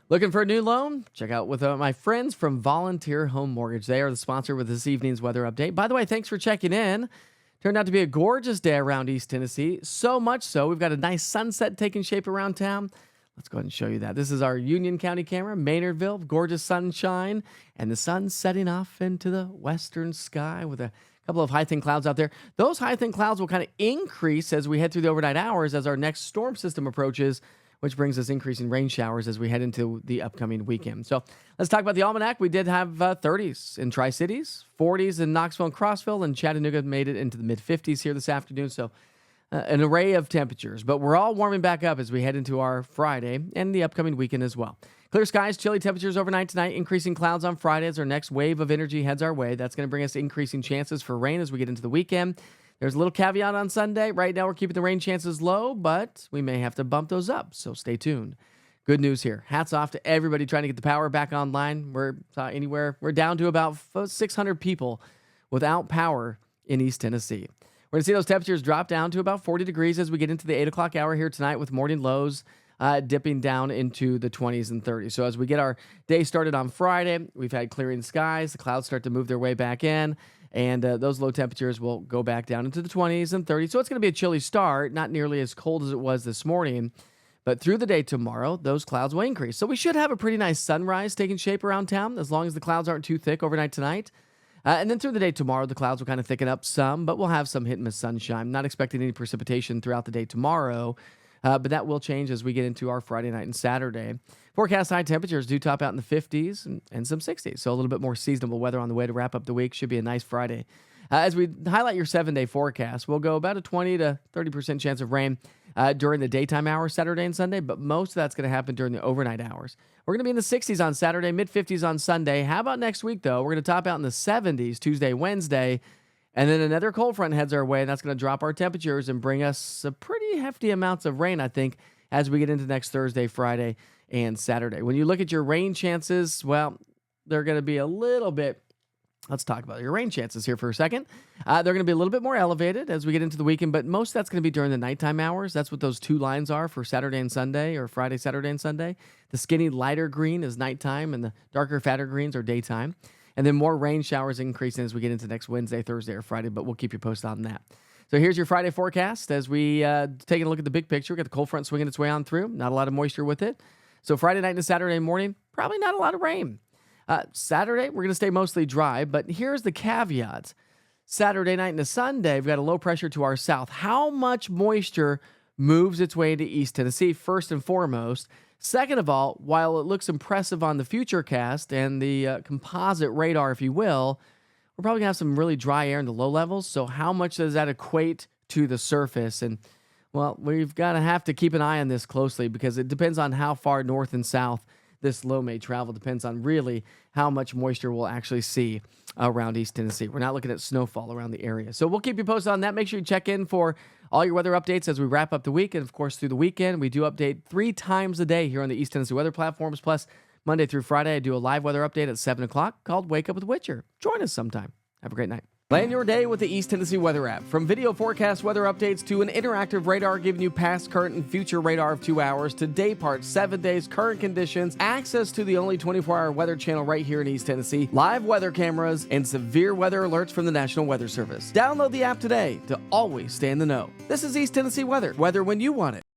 Looking for a new loan? Check out with my friends from Volunteer Home Mortgage. They are the sponsor with this evening's weather update. By the way, thanks for checking in. Turned out to be a gorgeous day around East Tennessee. So much so, we've got a nice sunset taking shape around town. Let's go ahead and show you that. This is our Union County camera, Maynardville, gorgeous sunshine, and the sun setting off into the western sky with a couple of high-thin clouds out there. Those high-thin clouds will kind of increase as we head through the overnight hours as our next storm system approaches, which brings us increasing rain showers as we head into the upcoming weekend. So let's talk about the almanac. We did have 30s in Tri-Cities, 40s in Knoxville and Crossville, and Chattanooga made it into the mid-50s here this afternoon. So an array of temperatures, but we're all warming back up as we head into our Friday and the upcoming weekend as well. Clear skies, chilly temperatures overnight tonight, increasing clouds on Friday as our next wave of energy heads our way. That's going to bring us increasing chances for rain as we get into the weekend. There's a little caveat on Sunday. Right now, we're keeping the rain chances low, but we may have to bump those up, so stay tuned. Good news here. Hats off to everybody trying to get the power back online. We're down to about 600 people without power in East Tennessee. We're going to see those temperatures drop down to about 40 degrees as we get into the 8 o'clock hour here tonight with morning lows dipping down into the 20s and 30s. So as we get our day started on Friday, we've had clearing skies. The clouds start to move their way back in. And those low temperatures will go back down into the 20s and 30s. So it's going to be a chilly start, not nearly as cold as it was this morning. But through the day tomorrow, those clouds will increase. So we should have a pretty nice sunrise taking shape around town as long as the clouds aren't too thick overnight tonight. And then through the day tomorrow, the clouds will kind of thicken up some, but we'll have some hit and miss sunshine. Not expecting any precipitation throughout the day tomorrow, but that will change as we get into our Friday night and Saturday. Forecast high temperatures do top out in the 50s and some 60s, so a little bit more seasonable weather on the way to wrap up the week. Should be a nice Friday. As we highlight your 7-day forecast, we'll go about a 20 to 30% chance of rain during the daytime hours Saturday and Sunday, but most of that's going to happen during the overnight hours. We're going to be in the 60s on Saturday, mid-50s on Sunday. How about next week, though? We're going to top out in the 70s Tuesday, Wednesday, and then another cold front heads our way, and that's going to drop our temperatures and bring us a pretty hefty amounts of rain, I think, as we get into next Thursday, Friday, and Saturday. When you look at your rain chances, well, they're going to be a little bit. Let's talk about your rain chances here for a second. They're going to be a little bit more elevated as we get into the weekend, but most of that's going to be during the nighttime hours. That's what those two lines are for Saturday and Sunday, or Friday, Saturday, and Sunday. The skinny, lighter green is nighttime, and the darker, fatter greens are daytime. And then more rain showers increasing as we get into next Wednesday, Thursday, or Friday, but we'll keep you posted on that. So here's your Friday forecast as we take a look at the big picture. We've got the cold front swinging its way on through. Not a lot of moisture with it. So Friday night and Saturday morning, probably not a lot of rain. Saturday, we're going to stay mostly dry, but here's the caveat. Saturday night into Sunday, we've got a low pressure to our south. How much moisture moves its way into East Tennessee, first and foremost? Second of all, while it looks impressive on the Futurecast and the composite radar, if you will, we're probably going to have some really dry air in the low levels. So how much does that equate to the surface? And, well, we've got to have to keep an eye on this closely because it depends on how far north and south this low may travel. Depends on really how much moisture we'll actually see around East Tennessee. We're not looking at snowfall around the area. So we'll keep you posted on that. Make sure you check in for all your weather updates as we wrap up the week. And, of course, through the weekend, we do update 3 times a day here on the East Tennessee weather platforms. Plus, Monday through Friday, I do a live weather update at 7 o'clock called Wake Up with Witcher. Join us sometime. Have a great night. Plan your day with the East Tennessee Weather app. From video forecast weather updates to an interactive radar giving you past, current, and future radar of 2 hours to day parts, 7 days, current conditions, access to the only 24-hour weather channel right here in East Tennessee, live weather cameras, and severe weather alerts from the National Weather Service. Download the app today to always stay in the know. This is East Tennessee Weather. Weather when you want it.